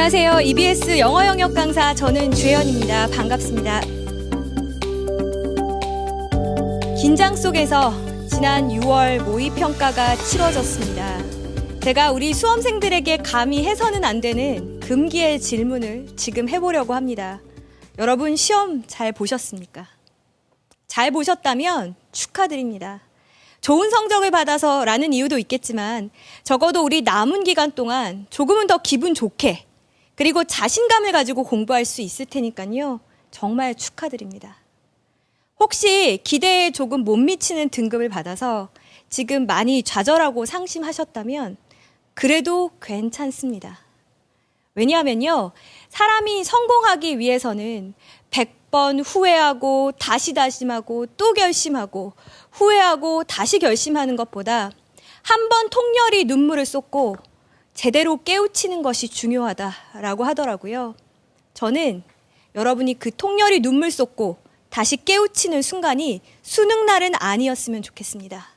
안녕하세요. EBS 영어 영역 강사 저는 주혜연입니다. 반갑습니다. 긴장 속에서 지난 6월 모의평가가 치러졌습니다. 제가 우리 수험생들에게 감히 해서는 안 되는 금기의 질문을 지금 해보려고 합니다. 여러분 시험 잘 보셨습니까? 잘 보셨다면 축하드립니다. 좋은 성적을 받아서 라는 이유도 있겠지만 적어도 우리 남은 기간 동안 조금은 더 기분 좋게 그리고 자신감을 가지고 공부할 수 있을 테니까요. 정말 축하드립니다. 혹시 기대에 조금 못 미치는 등급을 받아서 지금 많이 좌절하고 상심하셨다면 그래도 괜찮습니다. 왜냐하면요. 사람이 성공하기 위해서는 100번 후회하고 다시 다짐하고 또 결심하고 후회하고 다시 결심하는 것보다 한 번 통렬히 눈물을 쏟고 제대로 깨우치는 것이 중요하다라고 하더라고요. 저는 여러분이 그 통렬히 눈물 쏟고 다시 깨우치는 순간이 수능날은 아니었으면 좋겠습니다.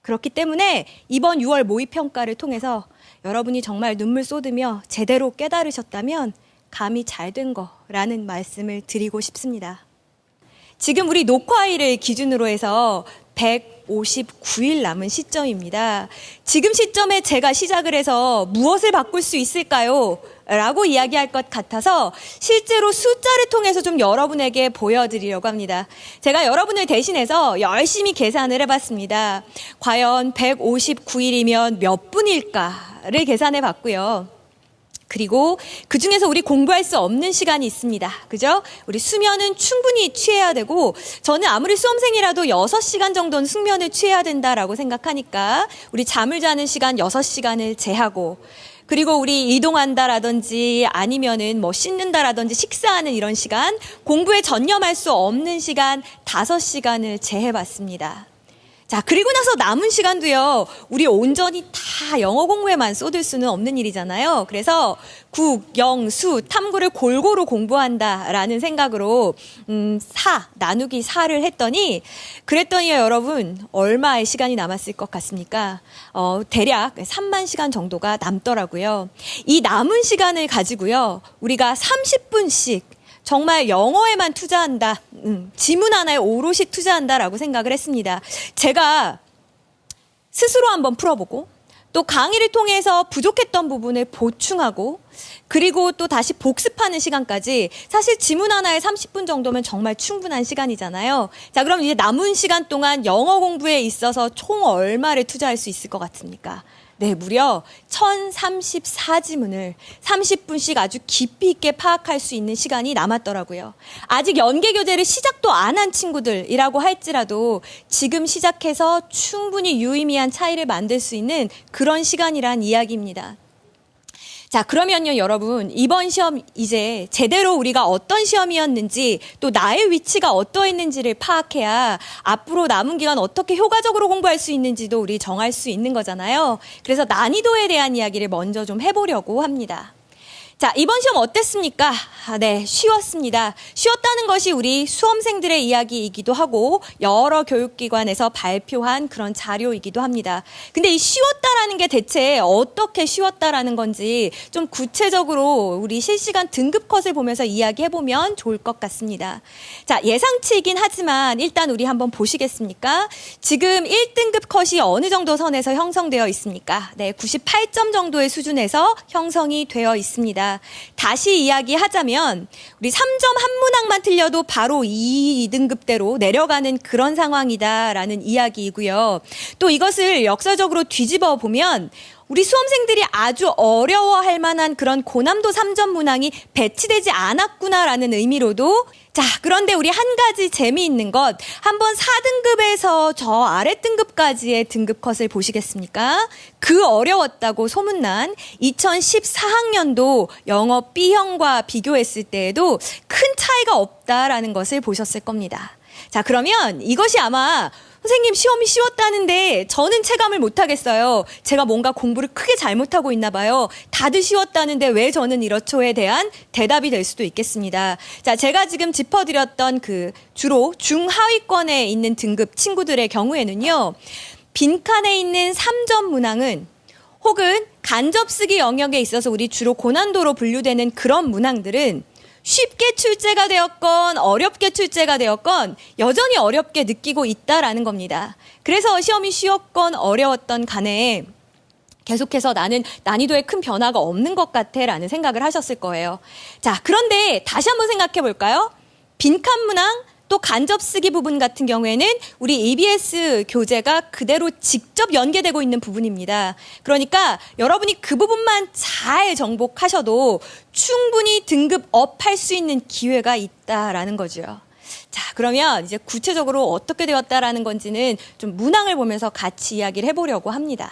그렇기 때문에 이번 6월 모의평가를 통해서 여러분이 정말 눈물 쏟으며 제대로 깨달으셨다면 감이 잘 된 거라는 말씀을 드리고 싶습니다. 지금 우리 녹화일을 기준으로 해서 159일 남은 시점입니다. 지금 시점에 제가 시작을 해서 무엇을 바꿀 수 있을까요? 라고 이야기할 것 같아서 실제로 숫자를 통해서 좀 여러분에게 보여드리려고 합니다. 제가 여러분을 대신해서 열심히 계산을 해봤습니다. 과연 159일이면 몇 분일까를 계산해 봤고요. 그리고 그중에서 우리 공부할 수 없는 시간이 있습니다. 그죠? 우리 수면은 충분히 취해야 되고 저는 아무리 수험생이라도 6시간 정도는 숙면을 취해야 된다라고 생각하니까 우리 잠을 자는 시간 6시간을 제하고 그리고 우리 이동한다라든지 아니면은 뭐 씻는다라든지 식사하는 이런 시간 공부에 전념할 수 없는 시간 5시간을 제해봤습니다. 자, 그리고 나서 남은 시간도요, 우리 온전히 다 영어 공부에만 쏟을 수는 없는 일이잖아요. 그래서 국, 영, 수, 탐구를 골고루 공부한다라는 생각으로, 나누기 4를 했더니, 그랬더니요, 여러분, 얼마의 시간이 남았을 것 같습니까? 대략 3만 시간 정도가 남더라고요. 이 남은 시간을 가지고요, 우리가 30분씩 정말 영어에만 투자한다. 지문 하나에 오롯이 투자한다라고 생각을 했습니다. 제가 스스로 한번 풀어보고 또 강의를 통해서 부족했던 부분을 보충하고 그리고 또 다시 복습하는 시간까지 사실 지문 하나에 30분 정도면 정말 충분한 시간이잖아요. 자, 그럼 이제 남은 시간 동안 영어 공부에 있어서 총 얼마를 투자할 수 있을 것 같습니까? 네, 무려 1034지문을 30분씩 아주 깊이 있게 파악할 수 있는 시간이 남았더라고요. 아직 연계교재를 시작도 안 한 친구들이라고 할지라도 지금 시작해서 충분히 유의미한 차이를 만들 수 있는 그런 시간이란 이야기입니다. 자, 그러면요, 여러분, 이번 시험 이제 제대로 우리가 어떤 시험이었는지 또 나의 위치가 어떠했는지를 파악해야 앞으로 남은 기간 어떻게 효과적으로 공부할 수 있는지도 우리 정할 수 있는 거잖아요. 그래서 난이도에 대한 이야기를 먼저 좀 해보려고 합니다. 자, 이번 시험 어땠습니까? 네, 쉬웠습니다. 쉬웠다는 것이 우리 수험생들의 이야기이기도 하고 여러 교육기관에서 발표한 그런 자료이기도 합니다. 근데 이 쉬웠다라는 게 대체 어떻게 쉬웠다라는 건지 좀 구체적으로 우리 실시간 등급 컷을 보면서 이야기해보면 좋을 것 같습니다. 자, 예상치이긴 하지만 일단 우리 한번 보시겠습니까? 지금 1등급 컷이 어느 정도 선에서 형성되어 있습니까? 네, 98점 정도의 수준에서 형성이 되어 있습니다. 다시 이야기하자면 우리 3점 한 문항만 틀려도 바로 2등급대로 내려가는 그런 상황이다라는 이야기이고요. 또 이것을 역사적으로 뒤집어 보면 우리 수험생들이 아주 어려워할 만한 그런 고난도 3점 문항이 배치되지 않았구나라는 의미로도 자, 그런데 우리 한 가지 재미있는 것 한번 4등급에서 저 아래 등급까지의 등급 컷을 보시겠습니까? 그 어려웠다고 소문난 2014학년도 영어 B형과 비교했을 때에도 큰 차이가 없다라는 것을 보셨을 겁니다. 자, 그러면 이것이 아마 선생님 시험이 쉬웠다는데 저는 체감을 못하겠어요. 제가 뭔가 공부를 크게 잘못하고 있나 봐요. 다들 쉬웠다는데 왜 저는 이렇죠에 대한 대답이 될 수도 있겠습니다. 자, 제가 지금 짚어드렸던 그 주로 중하위권에 있는 등급 친구들의 경우에는요. 빈칸에 있는 3점 문항은 혹은 간접쓰기 영역에 있어서 우리 주로 고난도로 분류되는 그런 문항들은 쉽게 출제가 되었건 어렵게 출제가 되었건 여전히 어렵게 느끼고 있다라는 겁니다. 그래서 시험이 쉬웠건 어려웠던 간에 계속해서 나는 난이도에 큰 변화가 없는 것 같아 라는 생각을 하셨을 거예요. 자, 그런데 다시 한번 생각해 볼까요? 빈칸 문항 또 간접 쓰기 부분 같은 경우에는 우리 EBS 교재가 그대로 직접 연계되고 있는 부분입니다. 그러니까 여러분이 그 부분만 잘 정복하셔도 충분히 등급 업할 수 있는 기회가 있다라는 거죠. 자, 그러면 이제 구체적으로 어떻게 되었다라는 건지는 좀 문항을 보면서 같이 이야기를 해보려고 합니다.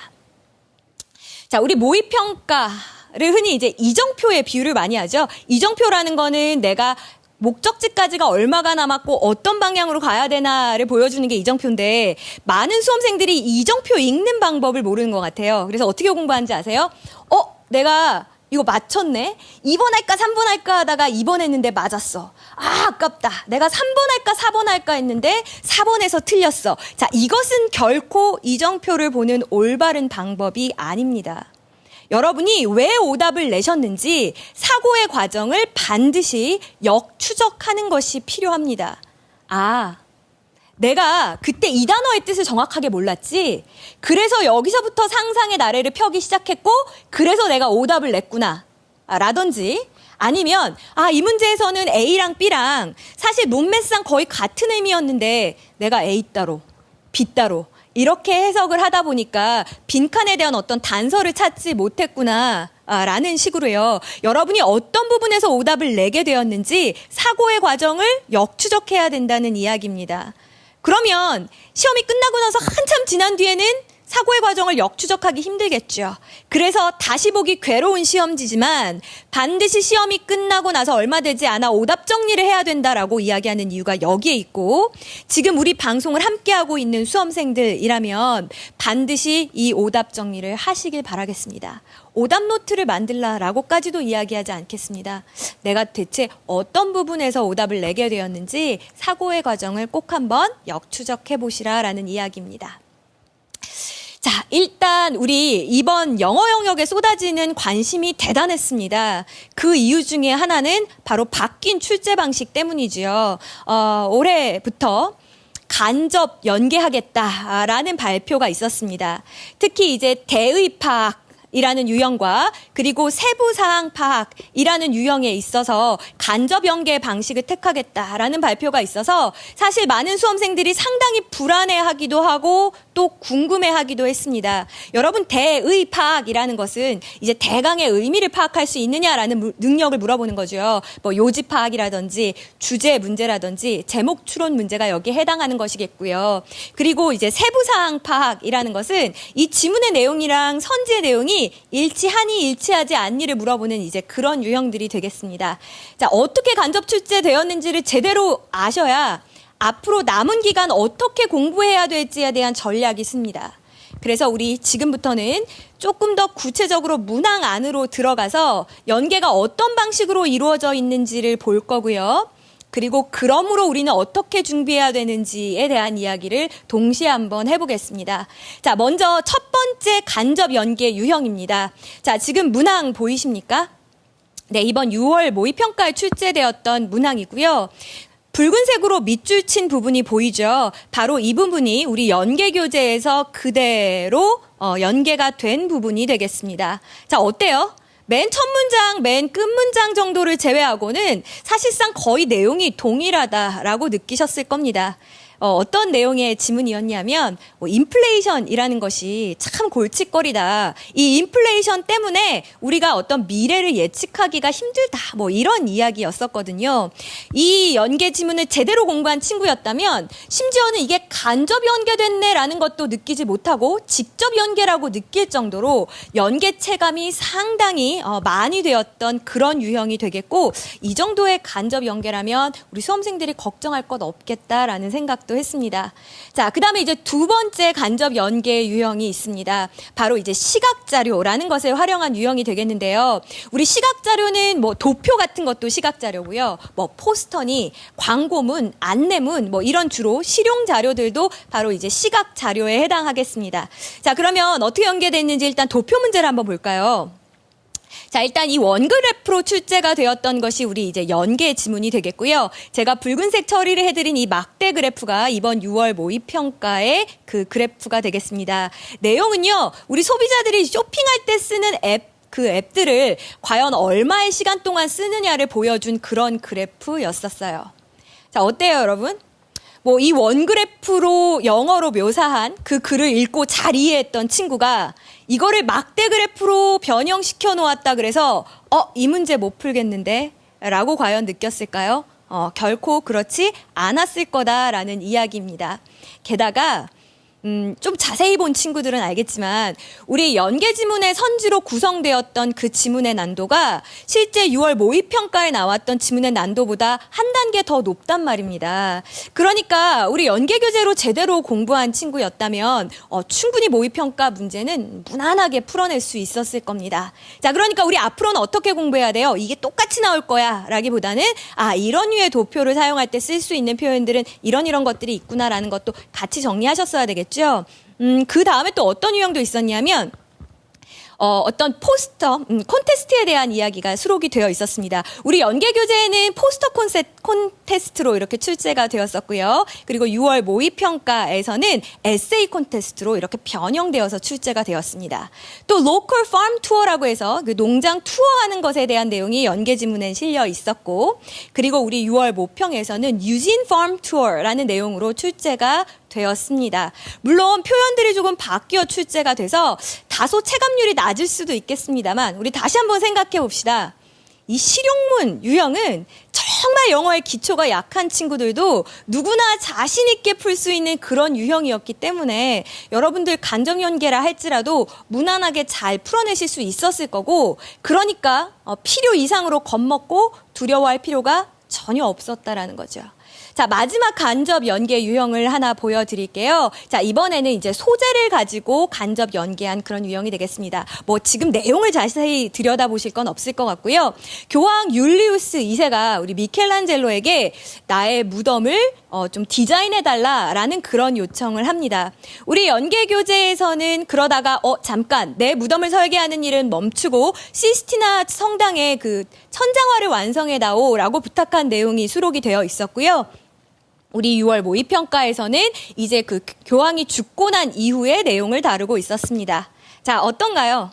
자, 우리 모의평가를 흔히 이제 이정표의 비유를 많이 하죠. 이정표라는 거는 내가 목적지까지가 얼마가 남았고 어떤 방향으로 가야 되나를 보여주는 게 이정표인데 많은 수험생들이 이정표 읽는 방법을 모르는 것 같아요. 그래서 어떻게 공부하는지 아세요? 내가 이거 맞췄네? 2번 할까 3번 할까 하다가 2번 했는데 맞았어. 아깝다. 내가 3번 할까 4번 할까 했는데 4번에서 틀렸어. 자, 이것은 결코 이정표를 보는 올바른 방법이 아닙니다. 여러분이 왜 오답을 내셨는지 사고의 과정을 반드시 역추적하는 것이 필요합니다. 내가 그때 이 단어의 뜻을 정확하게 몰랐지. 그래서 여기서부터 상상의 나래를 펴기 시작했고 그래서 내가 오답을 냈구나. 라든지 아니면 이 문제에서는 A랑 B랑 사실 문맥상 거의 같은 의미였는데 내가 A 따로 B 따로 이렇게 해석을 하다 보니까 빈칸에 대한 어떤 단서를 찾지 못했구나 라는 식으로요. 여러분이 어떤 부분에서 오답을 내게 되었는지 사고의 과정을 역추적해야 된다는 이야기입니다. 그러면 시험이 끝나고 나서 한참 지난 뒤에는 사고의 과정을 역추적하기 힘들겠죠. 그래서 다시 보기 괴로운 시험지지만 반드시 시험이 끝나고 나서 얼마 되지 않아 오답 정리를 해야 된다라고 이야기하는 이유가 여기에 있고 지금 우리 방송을 함께하고 있는 수험생들이라면 반드시 이 오답 정리를 하시길 바라겠습니다. 오답 노트를 만들라라고까지도 이야기하지 않겠습니다. 내가 대체 어떤 부분에서 오답을 내게 되었는지 사고의 과정을 꼭 한번 역추적해 보시라라는 이야기입니다. 자, 일단 우리 이번 영어 영역에 쏟아지는 관심이 대단했습니다. 그 이유 중에 하나는 바로 바뀐 출제 방식 때문이지요. 올해부터 간접 연계하겠다라는 발표가 있었습니다. 특히 이제 대의 파악이라는 유형과 그리고 세부사항 파악이라는 유형에 있어서 간접 연계 방식을 택하겠다라는 발표가 있어서 사실 많은 수험생들이 상당히 불안해하기도 하고 또 궁금해하기도 했습니다. 여러분 대의 파악이라는 것은 이제 대강의 의미를 파악할 수 있느냐라는 능력을 물어보는 거죠. 뭐 요지 파악이라든지 주제 문제라든지 제목 추론 문제가 여기에 해당하는 것이겠고요. 그리고 이제 세부사항 파악이라는 것은 이 지문의 내용이랑 선지의 내용이 일치하니 일치하지 않니를 물어보는 이제 그런 유형들이 되겠습니다. 자, 어떻게 간접 출제되었는지를 제대로 아셔야 앞으로 남은 기간 어떻게 공부해야 될지에 대한 전략이 있습니다. 그래서 우리 지금부터는 조금 더 구체적으로 문항 안으로 들어가서 연계가 어떤 방식으로 이루어져 있는지를 볼 거고요. 그리고 그러므로 우리는 어떻게 준비해야 되는지에 대한 이야기를 동시에 한번 해보겠습니다. 자, 먼저 첫 번째 간접 연계 유형입니다. 자, 지금 문항 보이십니까? 네, 이번 6월 모의평가에 출제되었던 문항이고요. 붉은색으로 밑줄 친 부분이 보이죠. 바로 이 부분이 우리 연계교재에서 그대로 연계가 된 부분이 되겠습니다. 자, 어때요? 맨 첫 문장, 맨 끝 문장 정도를 제외하고는 사실상 거의 내용이 동일하다라고 느끼셨을 겁니다. 어떤 내용의 지문이었냐면 인플레이션이라는 것이 참 골칫거리다. 이 인플레이션 때문에 우리가 어떤 미래를 예측하기가 힘들다. 뭐 이런 이야기였었거든요. 이 연계 지문을 제대로 공부한 친구였다면 심지어는 이게 간접 연계됐네라는 것도 느끼지 못하고 직접 연계라고 느낄 정도로 연계 체감이 상당히 많이 되었던 그런 유형이 되겠고 이 정도의 간접 연계라면 우리 수험생들이 걱정할 것 없겠다라는 생각 생각도 했습니다. 자, 그 다음에 이제 두 번째 간접 연계 유형이 있습니다. 바로 이제 시각자료라는 것을 활용한 유형이 되겠는데요. 우리 시각자료는 뭐 도표 같은 것도 시각자료고요. 뭐 포스터니 광고문, 안내문 뭐 이런 주로 실용자료들도 바로 이제 시각자료에 해당하겠습니다. 자, 그러면 어떻게 연계됐는지 일단 도표 문제를 한번 볼까요? 자, 일단 이 원그래프로 출제가 되었던 것이 우리 이제 연계 지문이 되겠고요. 제가 붉은색 처리를 해드린 이 막대 그래프가 이번 6월 모의평가의 그 그래프가 되겠습니다. 내용은요, 우리 소비자들이 쇼핑할 때 쓰는 그 앱들을 과연 얼마의 시간 동안 쓰느냐를 보여준 그런 그래프였었어요. 자, 어때요, 여러분? 뭐 이 원그래프로 영어로 묘사한 그 글을 읽고 잘 이해했던 친구가 이거를 막대 그래프로 변형시켜 놓았다 그래서 이 문제 못 풀겠는데 라고 과연 느꼈을까요? 결코 그렇지 않았을 거다라는 이야기입니다. 게다가 좀 자세히 본 친구들은 알겠지만 우리 연계 지문의 선지로 구성되었던 그 지문의 난도가 실제 6월 모의평가에 나왔던 지문의 난도보다 한 단계 더 높단 말입니다. 그러니까 우리 연계 교재로 제대로 공부한 친구였다면 충분히 모의평가 문제는 무난하게 풀어낼 수 있었을 겁니다. 자, 그러니까 우리 앞으로는 어떻게 공부해야 돼요? 이게 똑같이 나올 거야 라기보다는 이런 류의 도표를 사용할 때 쓸 수 있는 표현들은 이런 것들이 있구나라는 것도 같이 정리하셨어야 되겠죠. 그 다음에 또 어떤 유형도 있었냐면 어떤 포스터, 콘테스트에 대한 이야기가 수록이 되어 있었습니다. 우리 연계 교재에는 포스터 콘테스트로 이렇게 출제가 되었었고요. 그리고 6월 모의평가에서는 에세이 콘테스트로 이렇게 변형되어서 출제가 되었습니다. 또 로컬 팜 투어라고 해서 그 농장 투어하는 것에 대한 내용이 연계 지문에 실려 있었고, 그리고 우리 6월 모평에서는 유진 팜 투어라는 내용으로 출제가 되었습니다. 물론 표현들이 조금 바뀌어 출제가 돼서 다소 체감률이 낮을 수도 있겠습니다만 우리 다시 한번 생각해 봅시다. 이 실용문 유형은 정말 영어의 기초가 약한 친구들도 누구나 자신 있게 풀 수 있는 그런 유형이었기 때문에 여러분들 간접 연계라 할지라도 무난하게 잘 풀어내실 수 있었을 거고, 그러니까 필요 이상으로 겁먹고 두려워할 필요가 전혀 없었다라는 거죠. 자, 마지막 간접 연계 유형을 하나 보여드릴게요. 자, 이번에는 이제 소재를 가지고 간접 연계한 그런 유형이 되겠습니다. 뭐 지금 내용을 자세히 들여다보실 건 없을 것 같고요. 교황 율리우스 2세가 우리 미켈란젤로에게 나의 무덤을 좀 디자인해달라라는 그런 요청을 합니다. 우리 연계 교재에서는 그러다가 잠깐 내 무덤을 설계하는 일은 멈추고 시스티나 성당의 그 천장화를 완성해다오라고 부탁한 내용이 수록이 되어 있었고요. 우리 6월 모의평가에서는 이제 그 교황이 죽고 난 이후의 내용을 다루고 있었습니다. 자, 어떤가요?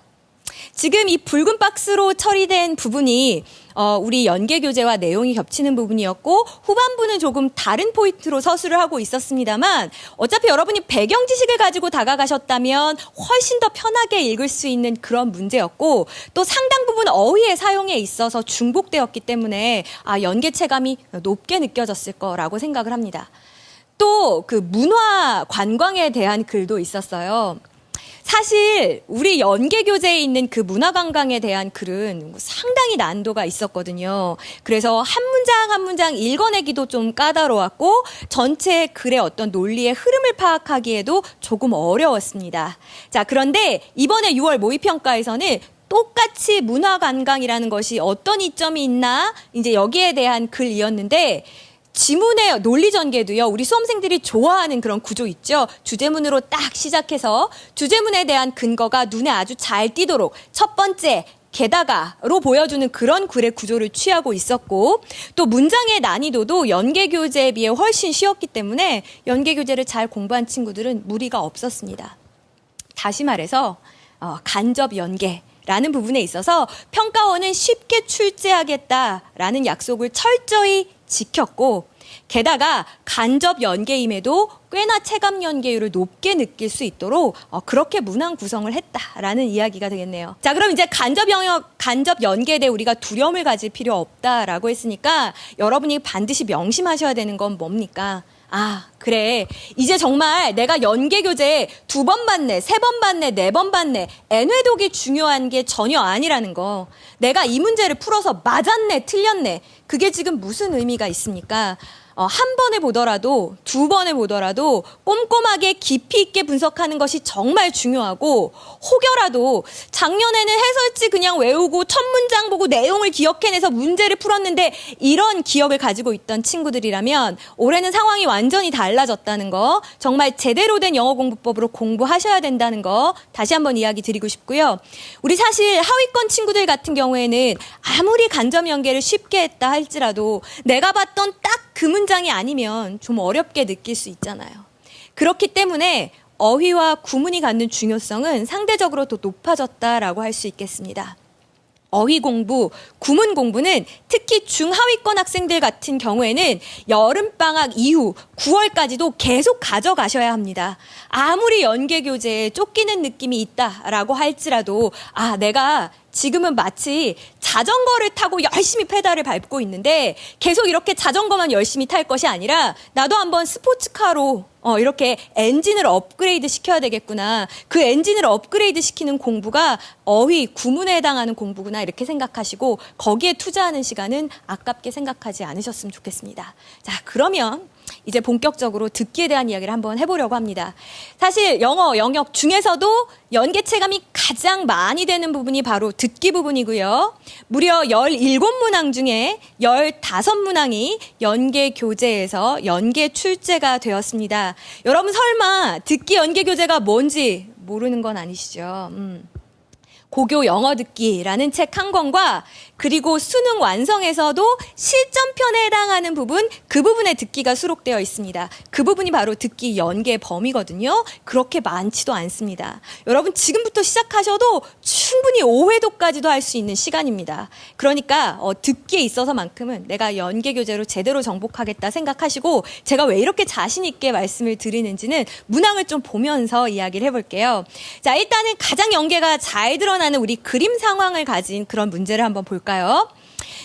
지금 이 붉은 박스로 처리된 부분이 우리 연계 교재와 내용이 겹치는 부분이었고, 후반부는 조금 다른 포인트로 서술을 하고 있었습니다만 어차피 여러분이 배경 지식을 가지고 다가가셨다면 훨씬 더 편하게 읽을 수 있는 그런 문제였고, 또 상당 부분 어휘의 사용에 있어서 중복되었기 때문에 연계 체감이 높게 느껴졌을 거라고 생각을 합니다. 또 그 문화 관광에 대한 글도 있었어요. 사실 우리 연계 교재에 있는 그 문화관광에 대한 글은 상당히 난도가 있었거든요. 그래서 한 문장 한 문장 읽어내기도 좀 까다로웠고 전체 글의 어떤 논리의 흐름을 파악하기에도 조금 어려웠습니다. 자, 그런데 이번에 6월 모의평가에서는 똑같이 문화관광이라는 것이 어떤 이점이 있나 이제 여기에 대한 글이었는데, 지문의 논리 전개도요, 우리 수험생들이 좋아하는 그런 구조 있죠. 주제문으로 딱 시작해서 주제문에 대한 근거가 눈에 아주 잘 띄도록 첫 번째 게다가로 보여주는 그런 글의 구조를 취하고 있었고, 또 문장의 난이도도 연계 교재에 비해 훨씬 쉬웠기 때문에 연계 교재를 잘 공부한 친구들은 무리가 없었습니다. 다시 말해서 간접 연계라는 부분에 있어서 평가원은 쉽게 출제하겠다라는 약속을 철저히 지켰고, 게다가 간접 연계임에도 꽤나 체감 연계율을 높게 느낄 수 있도록 그렇게 문항 구성을 했다라는 이야기가 되겠네요. 자, 그럼 이제 간접 연계에 대해 우리가 두려움을 가질 필요 없다라고 했으니까 여러분이 반드시 명심하셔야 되는 건 뭡니까? 그래. 이제 정말 내가 연계 교재에 2번 봤네, 3번 봤네, 4번 봤네, N회독이 중요한 게 전혀 아니라는 거. 내가 이 문제를 풀어서 맞았네, 틀렸네. 그게 지금 무슨 의미가 있습니까? 한 번에 보더라도 두 번에 보더라도 꼼꼼하게 깊이 있게 분석하는 것이 정말 중요하고, 혹여라도 작년에는 해설지 그냥 외우고 첫 문장 보고 내용을 기억해내서 문제를 풀었는데 이런 기억을 가지고 있던 친구들이라면 올해는 상황이 완전히 달라졌다는 거, 정말 제대로 된 영어 공부법으로 공부하셔야 된다는 거 다시 한번 이야기 드리고 싶고요. 우리 사실 하위권 친구들 같은 경우에는 아무리 간접 연계를 쉽게 했다 할지라도 내가 봤던 딱 그 문장이 아니면 좀 어렵게 느낄 수 있잖아요. 그렇기 때문에 어휘와 구문이 갖는 중요성은 상대적으로 더 높아졌다라고 할 수 있겠습니다. 어휘 공부, 구문 공부는 특히 중하위권 학생들 같은 경우에는 여름방학 이후 9월까지도 계속 가져가셔야 합니다. 아무리 연계 교재에 쫓기는 느낌이 있다라고 할지라도, 내가 지금은 마치 자전거를 타고 열심히 페달을 밟고 있는데 계속 이렇게 자전거만 열심히 탈 것이 아니라 나도 한번 스포츠카로 이렇게 엔진을 업그레이드 시켜야 되겠구나. 그 엔진을 업그레이드 시키는 공부가 어휘, 구문에 해당하는 공부구나, 이렇게 생각하시고 거기에 투자하는 시간은 아깝게 생각하지 않으셨으면 좋겠습니다. 자, 그러면 이제 본격적으로 듣기에 대한 이야기를 한번 해보려고 합니다. 사실 영어 영역 중에서도 연계 체감이 가장 많이 되는 부분이 바로 듣기 부분이고요. 무려 17문항 중에 15문항이 연계 교재에서 연계 출제가 되었습니다. 여러분 설마 듣기 연계 교재가 뭔지 모르는 건 아니시죠? 고교 영어 듣기라는 책 한 권과 그리고 수능 완성에서도 실전편에 해당하는 부분, 그 부분에 듣기가 수록되어 있습니다. 그 부분이 바로 듣기 연계 범위거든요. 그렇게 많지도 않습니다. 여러분 지금부터 시작하셔도 충분히 5회도까지도 할 수 있는 시간입니다. 그러니까 듣기에 있어서만큼은 내가 연계 교재로 제대로 정복하겠다 생각하시고, 제가 왜 이렇게 자신 있게 말씀을 드리는지는 문항을 좀 보면서 이야기를 해볼게요. 자, 일단은 가장 연계가 잘 드러나는 우리 그림 상황을 가진 그런 문제를 한번 볼까요?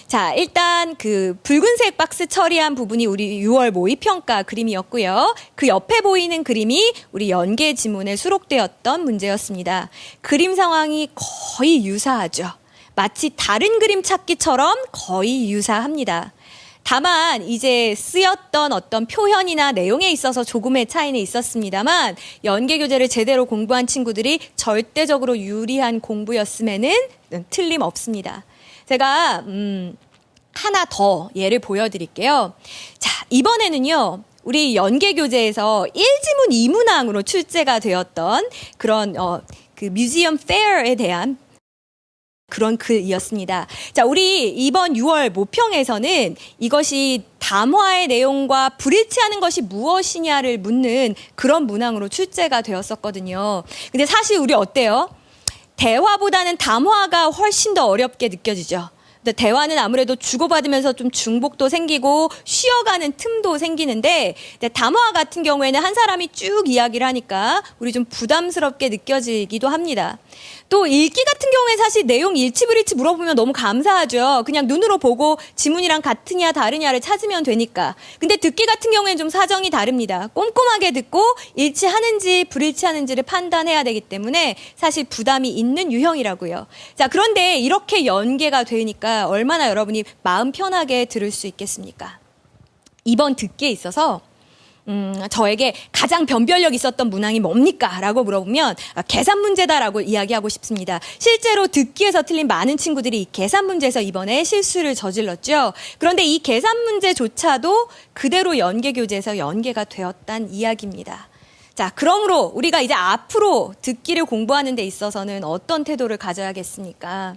자, 일단 그 붉은색 박스 처리한 부분이 우리 6월 모의평가 그림이었고요. 그 옆에 보이는 그림이 우리 연계 지문에 수록되었던 문제였습니다. 그림 상황이 거의 유사하죠. 마치 다른 그림 찾기처럼 거의 유사합니다. 다만 이제 쓰였던 어떤 표현이나 내용에 있어서 조금의 차이는 있었습니다만, 연계 교재를 제대로 공부한 친구들이 절대적으로 유리한 공부였음에는 틀림없습니다. 제가 하나 더 예를 보여드릴게요. 자, 이번에는요, 우리 연계 교재에서 1지문 2문항으로 출제가 되었던 그런 그 뮤지엄 페어에 대한 그런 글이었습니다. 자, 우리 이번 6월 모평에서는 이것이 담화의 내용과 불일치하는 것이 무엇이냐를 묻는 그런 문항으로 출제가 되었었거든요. 근데 사실 우리 어때요? 대화보다는 담화가 훨씬 더 어렵게 느껴지죠. 근데 대화는 아무래도 주고받으면서 좀 중복도 생기고 쉬어가는 틈도 생기는데, 담화 같은 경우에는 한 사람이 쭉 이야기를 하니까 우리 좀 부담스럽게 느껴지기도 합니다. 또 읽기 같은 경우에 사실 내용 일치불일치 물어보면 너무 감사하죠. 그냥 눈으로 보고 지문이랑 같으냐 다르냐를 찾으면 되니까. 근데 듣기 같은 경우에는 좀 사정이 다릅니다. 꼼꼼하게 듣고 일치하는지 불일치하는지를 판단해야 되기 때문에 사실 부담이 있는 유형이라고요. 자, 그런데 이렇게 연계가 되니까 얼마나 여러분이 마음 편하게 들을 수 있겠습니까? 이번 듣기에 있어서 저에게 가장 변별력 있었던 문항이 뭡니까? 라고 물어보면 계산 문제다라고 이야기하고 싶습니다. 실제로 듣기에서 틀린 많은 친구들이 계산 문제에서 이번에 실수를 저질렀죠. 그런데 이 계산 문제조차도 그대로 연계 교재에서 연계가 되었단 이야기입니다. 자, 그러므로 우리가 이제 앞으로 듣기를 공부하는 데 있어서는 어떤 태도를 가져야겠습니까?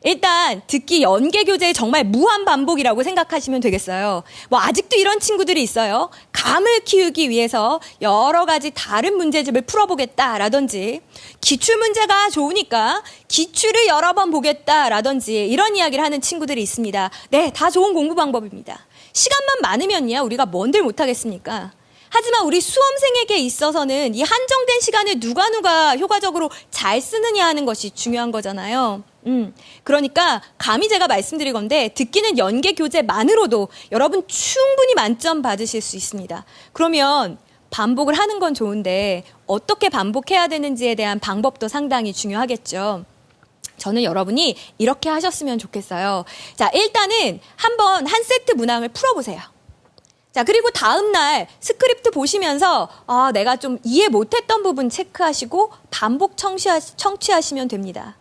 일단 듣기 연계 교재의 정말 무한 반복이라고 생각하시면 되겠어요. 뭐 아직도 이런 친구들이 있어요. 감을 키우기 위해서 여러 가지 다른 문제집을 풀어보겠다라든지, 기출 문제가 좋으니까 기출을 여러 번 보겠다라든지 이런 이야기를 하는 친구들이 있습니다. 네, 다 좋은 공부 방법입니다. 시간만 많으면요, 우리가 뭔들 못하겠습니까? 하지만 우리 수험생에게 있어서는 이 한정된 시간을 누가 효과적으로 잘 쓰느냐 하는 것이 중요한 거잖아요. 그러니까 감히 제가 말씀드릴 건데, 듣기는 연계 교재만으로도 여러분 충분히 만점 받으실 수 있습니다. 그러면 반복을 하는 건 좋은데 어떻게 반복해야 되는지에 대한 방법도 상당히 중요하겠죠. 저는 여러분이 이렇게 하셨으면 좋겠어요. 자, 일단은 한번 한 세트 문항을 풀어보세요. 자, 그리고 다음날 스크립트 보시면서 내가 좀 이해 못했던 부분 체크하시고 반복 청취하시면 됩니다.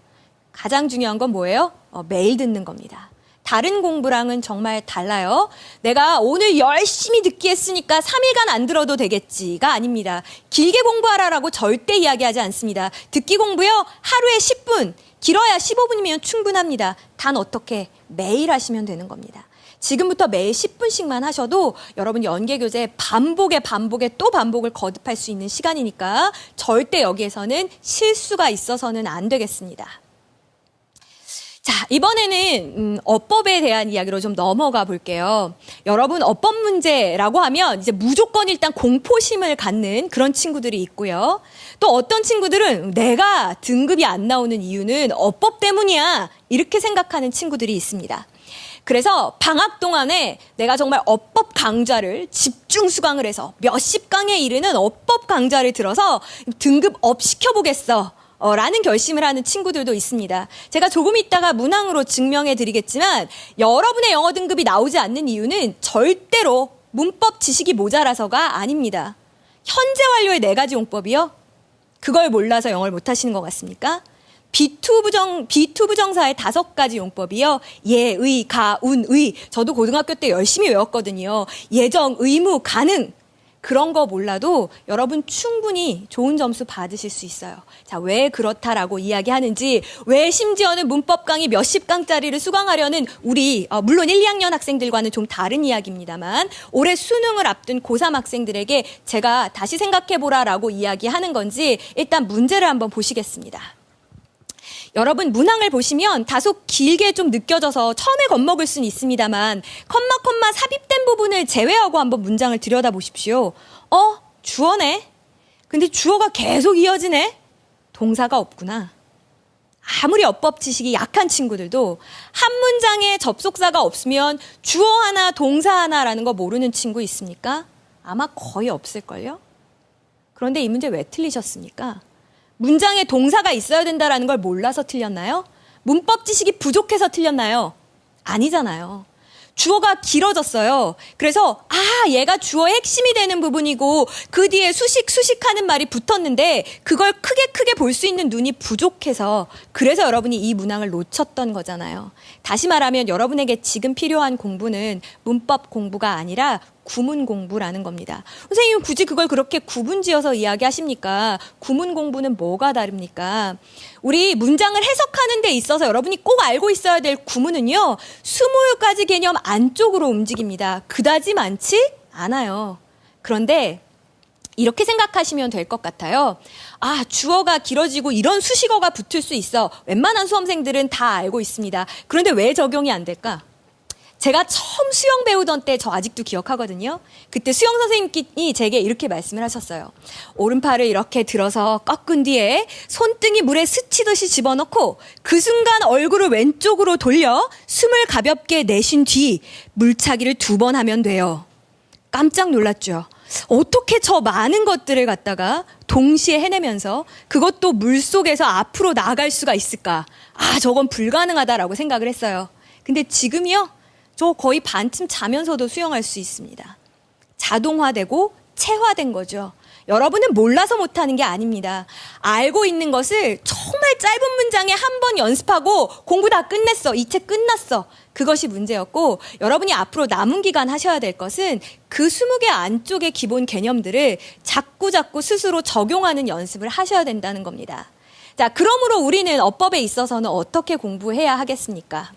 가장 중요한 건 뭐예요? 매일 듣는 겁니다. 다른 공부랑은 정말 달라요. 내가 오늘 열심히 듣기 했으니까 3일간 안 들어도 되겠지가 아닙니다. 길게 공부하라라고 절대 이야기하지 않습니다. 듣기 공부요, 하루에 10분, 길어야 15분이면 충분합니다. 단 어떻게? 매일 하시면 되는 겁니다. 지금부터 매일 10분씩만 하셔도 여러분 연계교재 반복에 또 반복을 거듭할 수 있는 시간이니까 절대 여기에서는 실수가 있어서는 안 되겠습니다. 자, 이번에는 어법에 대한 이야기로 좀 넘어가 볼게요. 여러분, 어법 문제라고 하면 이제 무조건 일단 공포심을 갖는 그런 친구들이 있고요. 또 어떤 친구들은 내가 등급이 안 나오는 이유는 어법 때문이야, 이렇게 생각하는 친구들이 있습니다. 그래서 방학 동안에 내가 정말 어법 강좌를 집중 수강을 해서 몇십 강에 이르는 어법 강좌를 들어서 등급 업 시켜보겠어 라는 결심을 하는 친구들도 있습니다. 제가 조금 있다가 문항으로 증명해 드리겠지만 여러분의 영어 등급이 나오지 않는 이유는 절대로 문법 지식이 모자라서가 아닙니다. 현재 완료의 4가지 용법이요? 그걸 몰라서 영어를 못하시는 것 같습니까? B2 부정사의 5가지 용법이요. 예, 의, 가, 운, 의. 저도 고등학교 때 열심히 외웠거든요. 예정, 의무, 가능. 그런 거 몰라도 여러분 충분히 좋은 점수 받으실 수 있어요. 자, 왜 그렇다라고 이야기하는지, 왜 심지어는 문법 강의 몇십 강짜리를 수강하려는 우리 물론 1, 2학년 학생들과는 좀 다른 이야기입니다만 올해 수능을 앞둔 고3 학생들에게 제가 다시 생각해보라라고 이야기하는 건지 일단 문제를 한번 보시겠습니다. 여러분 문항을 보시면 다소 길게 좀 느껴져서 처음에 겁먹을 수는 있습니다만 컴마 삽입된 부분을 제외하고 한번 문장을 들여다보십시오. 주어네. 근데 주어가 계속 이어지네. 동사가 없구나. 아무리 어법 지식이 약한 친구들도 한 문장에 접속사가 없으면 주어 하나 동사 하나라는 거 모르는 친구 있습니까? 아마 거의 없을걸요? 그런데 이 문제 왜 틀리셨습니까? 문장에 동사가 있어야 된다는 걸 몰라서 틀렸나요? 문법 지식이 부족해서 틀렸나요? 아니잖아요. 주어가 길어졌어요. 그래서 얘가 주어의 핵심이 되는 부분이고 그 뒤에 수식하는 말이 붙었는데 그걸 크게 볼 수 있는 눈이 부족해서, 그래서 여러분이 이 문항을 놓쳤던 거잖아요. 다시 말하면 여러분에게 지금 필요한 공부는 문법 공부가 아니라 구문 공부라는 겁니다. 선생님 굳이 그걸 그렇게 구분지어서 이야기하십니까? 구문 공부는 뭐가 다릅니까? 우리 문장을 해석하는 데 있어서 여러분이 꼭 알고 있어야 될 구문은요, 20가지 개념 안쪽으로 움직입니다. 그다지 많지 않아요. 그런데 이렇게 생각하시면 될 것 같아요. 주어가 길어지고 이런 수식어가 붙을 수 있어. 웬만한 수험생들은 다 알고 있습니다. 그런데 왜 적용이 안 될까? 제가 처음 수영 배우던 때 저 아직도 기억하거든요. 그때 수영 선생님이 제게 이렇게 말씀을 하셨어요. 오른팔을 이렇게 들어서 꺾은 뒤에 손등이 물에 스치듯이 집어넣고 그 순간 얼굴을 왼쪽으로 돌려 숨을 가볍게 내쉰 뒤 물차기를 2번 하면 돼요. 깜짝 놀랐죠. 어떻게 저 많은 것들을 갖다가 동시에 해내면서 그것도 물속에서 앞으로 나아갈 수가 있을까? 저건 불가능하다라고 생각을 했어요. 근데 지금이요? 저 거의 반쯤 자면서도 수영할 수 있습니다. 자동화되고 체화된 거죠. 여러분은 몰라서 못하는 게 아닙니다. 알고 있는 것을 정말 짧은 문장에 한 번 연습하고 공부 다 끝냈어. 이 책 끝났어. 그것이 문제였고, 여러분이 앞으로 남은 기간 하셔야 될 것은 그 20개 안쪽의 기본 개념들을 자꾸 스스로 적용하는 연습을 하셔야 된다는 겁니다. 자, 그러므로 우리는 어법에 있어서는 어떻게 공부해야 하겠습니까?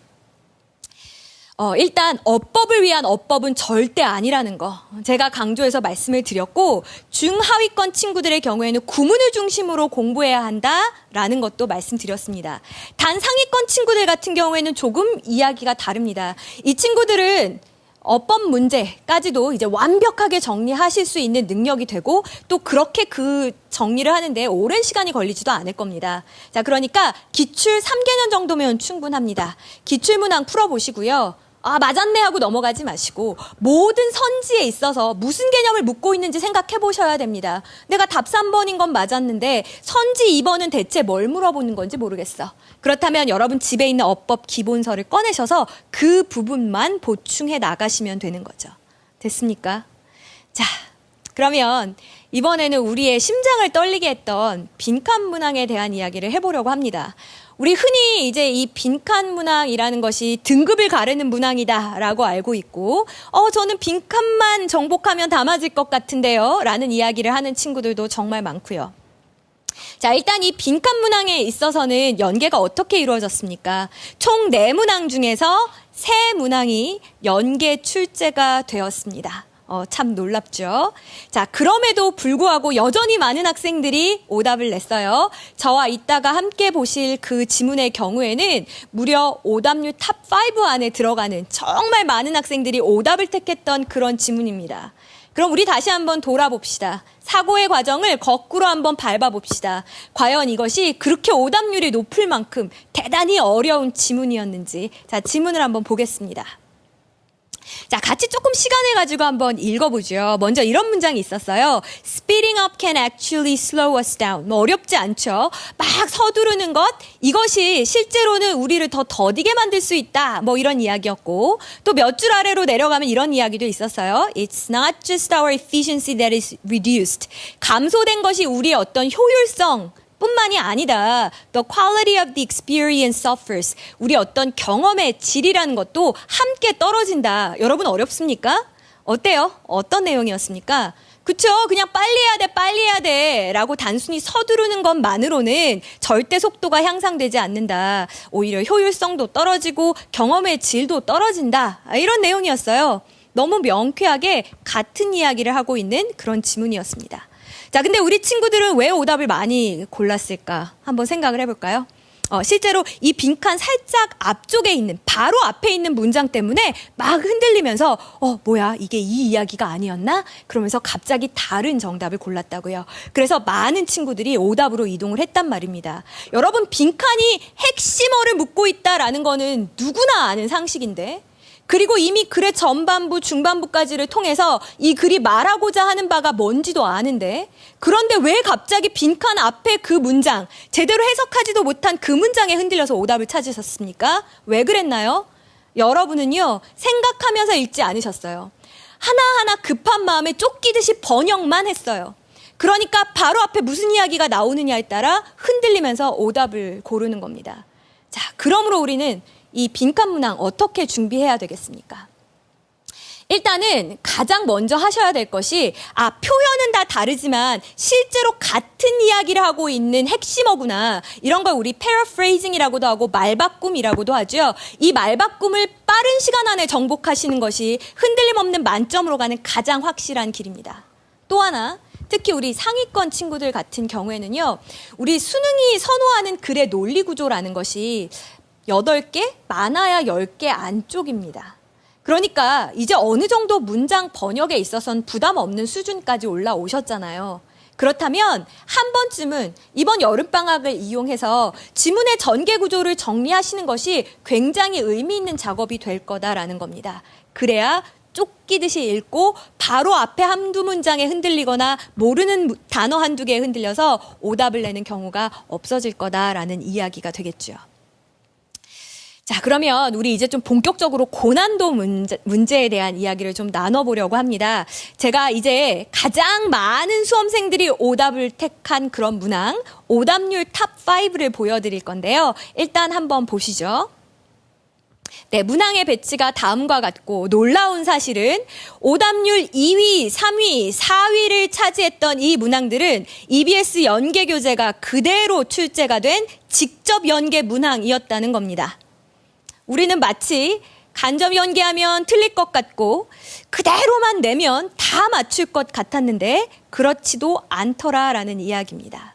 일단 어법을 위한 어법은 절대 아니라는 거 제가 강조해서 말씀을 드렸고, 중하위권 친구들의 경우에는 구문을 중심으로 공부해야 한다라는 것도 말씀드렸습니다. 단 상위권 친구들 같은 경우에는 조금 이야기가 다릅니다. 이 친구들은 어법 문제까지도 이제 완벽하게 정리하실 수 있는 능력이 되고 또 그렇게 그 정리를 하는데 오랜 시간이 걸리지도 않을 겁니다. 자, 그러니까 기출 3개년 정도면 충분합니다. 기출문항 풀어보시고요. 맞았네 하고 넘어가지 마시고 모든 선지에 있어서 무슨 개념을 묻고 있는지 생각해 보셔야 됩니다. 내가 답 3번인 건 맞았는데 선지 2번은 대체 뭘 물어보는 건지 모르겠어. 그렇다면 여러분 집에 있는 어법 기본서를 꺼내셔서 그 부분만 보충해 나가시면 되는 거죠. 됐습니까? 자, 그러면 이번에는 우리의 심장을 떨리게 했던 빈칸 문항에 대한 이야기를 해보려고 합니다. 우리 흔히 이제 이 빈칸 문항이라는 것이 등급을 가르는 문항이다라고 알고 있고, 저는 빈칸만 정복하면 다 맞을 것 같은데요 라는 이야기를 하는 친구들도 정말 많고요. 자, 일단 이 빈칸 문항에 있어서는 연계가 어떻게 이루어졌습니까? 총 4문항 중에서 3문항이 연계 출제가 되었습니다. 참 놀랍죠? 자, 그럼에도 불구하고 여전히 많은 학생들이 오답을 냈어요. 저와 이따가 함께 보실 그 지문의 경우에는 무려 오답률 탑5 안에 들어가는 정말 많은 학생들이 오답을 택했던 그런 지문입니다. 그럼 우리 다시 한번 돌아봅시다. 사고의 과정을 거꾸로 한번 밟아봅시다. 과연 이것이 그렇게 오답률이 높을 만큼 대단히 어려운 지문이었는지. 자, 지문을 한번 보겠습니다. 자, 같이 조금 시간을 가지고 한번 읽어보죠. 먼저 이런 문장이 있었어요. Speeding up can actually slow us down. 뭐 어렵지 않죠? 막 서두르는 것, 이것이 실제로는 우리를 더 더디게 만들 수 있다. 뭐 이런 이야기였고, 또 몇 줄 아래로 내려가면 이런 이야기도 있었어요. It's not just our efficiency that is reduced. 감소된 것이 우리의 어떤 효율성 뿐만이 아니다. The quality of the experience suffers. 우리 어떤 경험의 질이라는 것도 함께 떨어진다. 여러분 어렵습니까? 어때요? 어떤 내용이었습니까? 그쵸? 그냥 빨리 해야 돼 라고 단순히 서두르는 것만으로는 절대 속도가 향상되지 않는다. 오히려 효율성도 떨어지고 경험의 질도 떨어진다. 이런 내용이었어요. 너무 명쾌하게 같은 이야기를 하고 있는 그런 지문이었습니다. 자, 근데 우리 친구들은 왜 오답을 많이 골랐을까? 한번 생각을 해볼까요? 실제로 이 빈칸 살짝 앞쪽에 있는, 바로 앞에 있는 문장 때문에 막 흔들리면서, 뭐야, 이게 이 이야기가 아니었나? 그러면서 갑자기 다른 정답을 골랐다고요. 그래서 많은 친구들이 오답으로 이동을 했단 말입니다. 여러분, 빈칸이 핵심어를 묻고 있다라는 거는 누구나 아는 상식인데, 그리고 이미 글의 전반부, 중반부까지를 통해서 이 글이 말하고자 하는 바가 뭔지도 아는데, 그런데 왜 갑자기 빈칸 앞에 그 문장, 제대로 해석하지도 못한 그 문장에 흔들려서 오답을 찾으셨습니까? 왜 그랬나요? 여러분은요, 생각하면서 읽지 않으셨어요. 하나하나 급한 마음에 쫓기듯이 번역만 했어요. 그러니까 바로 앞에 무슨 이야기가 나오느냐에 따라 흔들리면서 오답을 고르는 겁니다. 자, 그러므로 우리는 이 빈칸 문항 어떻게 준비해야 되겠습니까? 일단은 가장 먼저 하셔야 될 것이, 표현은 다 다르지만 실제로 같은 이야기를 하고 있는 핵심어구나. 이런 걸 우리 paraphrasing이라고도 하고 말바꿈이라고도 하죠. 이 말바꿈을 빠른 시간 안에 정복하시는 것이 흔들림 없는 만점으로 가는 가장 확실한 길입니다. 또 하나, 특히 우리 상위권 친구들 같은 경우에는요, 우리 수능이 선호하는 글의 논리 구조라는 것이 8개, 많아야 10개 안쪽입니다. 그러니까 이제 어느 정도 문장 번역에 있어서는 부담 없는 수준까지 올라오셨잖아요. 그렇다면 한 번쯤은 이번 여름방학을 이용해서 지문의 전개 구조를 정리하시는 것이 굉장히 의미 있는 작업이 될 거다라는 겁니다. 그래야 쫓기듯이 읽고 바로 앞에 한두 문장에 흔들리거나 모르는 단어 한두 개에 흔들려서 오답을 내는 경우가 없어질 거다라는 이야기가 되겠죠. 자, 그러면 우리 이제 좀 본격적으로 고난도 문제에 대한 이야기를 좀 나눠보려고 합니다. 제가 이제 가장 많은 수험생들이 오답을 택한 그런 문항, 오답률 탑5를 보여드릴 건데요. 일단 한번 보시죠. 네, 문항의 배치가 다음과 같고, 놀라운 사실은 오답률 2위, 3위, 4위를 차지했던 이 문항들은 EBS 연계 교재가 그대로 출제가 된 직접 연계 문항이었다는 겁니다. 우리는 마치 간접 연계하면 틀릴 것 같고 그대로만 내면 다 맞출 것 같았는데 그렇지도 않더라라는 이야기입니다.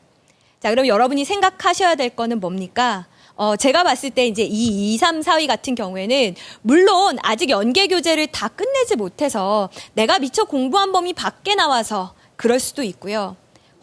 자, 그럼 여러분이 생각하셔야 될 거는 뭡니까? 제가 봤을 때 이제 2, 3, 4위 같은 경우에는 물론 아직 연계 교재를 다 끝내지 못해서 내가 미처 공부한 범위 밖에 나와서 그럴 수도 있고요.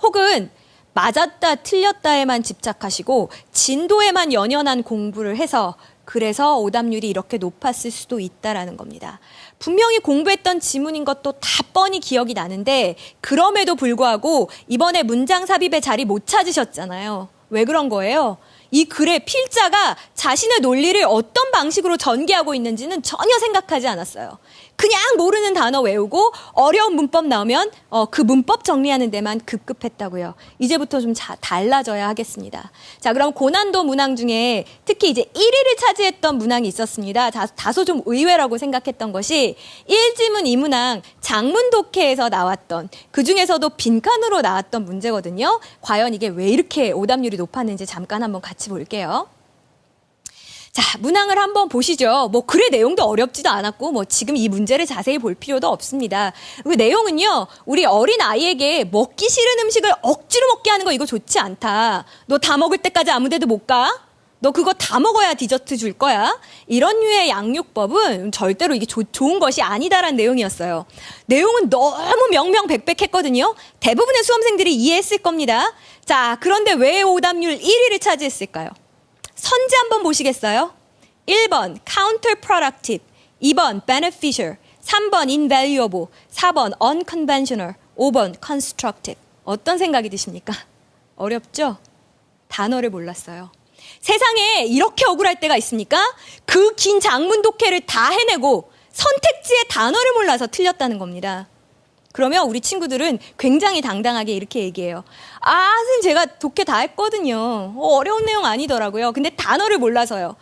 혹은 맞았다 틀렸다에만 집착하시고 진도에만 연연한 공부를 해서 그래서 오답률이 이렇게 높았을 수도 있다라는 겁니다. 분명히 공부했던 지문인 것도 다 뻔히 기억이 나는데 그럼에도 불구하고 이번에 문장 삽입의 자리 못 찾으셨잖아요. 왜 그런 거예요? 이 글의 필자가 자신의 논리를 어떤 방식으로 전개하고 있는지는 전혀 생각하지 않았어요. 그냥 모르는 단어 외우고 어려운 문법 나오면 그 문법 정리하는 데만 급급했다고요. 이제부터 좀 달라져야 하겠습니다. 자, 그럼 고난도 문항 중에 특히 이제 1위를 차지했던 문항이 있었습니다. 다소 좀 의외라고 생각했던 것이 1지문 2문항 장문 독해에서 나왔던, 그 중에서도 빈칸으로 나왔던 문제거든요. 과연 이게 왜 이렇게 오답률이 높았는지 잠깐 한번 같이 볼게요. 자, 문항을 한번 보시죠. 뭐 글의 내용도 어렵지도 않았고 뭐 지금 이 문제를 자세히 볼 필요도 없습니다. 그 내용은요, 우리 어린 아이에게 먹기 싫은 음식을 억지로 먹게 하는 거 이거 좋지 않다. 너 다 먹을 때까지 아무 데도 못 가? 너 그거 다 먹어야 디저트 줄 거야? 이런 류의 양육법은 절대로 이게 좋은 것이 아니다라는 내용이었어요. 내용은 너무 명명백백했거든요. 대부분의 수험생들이 이해했을 겁니다. 자, 그런데 왜 오답률 1위를 차지했을까요? 선지 한번 보시겠어요? 1번 counterproductive, 2번 beneficial, 3번 invaluable, 4번 unconventional, 5번 constructive. 어떤 생각이 드십니까? 어렵죠? 단어를 몰랐어요. 세상에 이렇게 억울할 때가 있습니까? 그 긴 장문 독해를 다 해내고 선택지의 단어를 몰라서 틀렸다는 겁니다. 그러면 우리 친구들은 굉장히 당당하게 이렇게 얘기해요. 아, 선생님 제가 독해 다 했거든요. 어려운 내용 아니더라고요. 근데 단어를 몰라서요.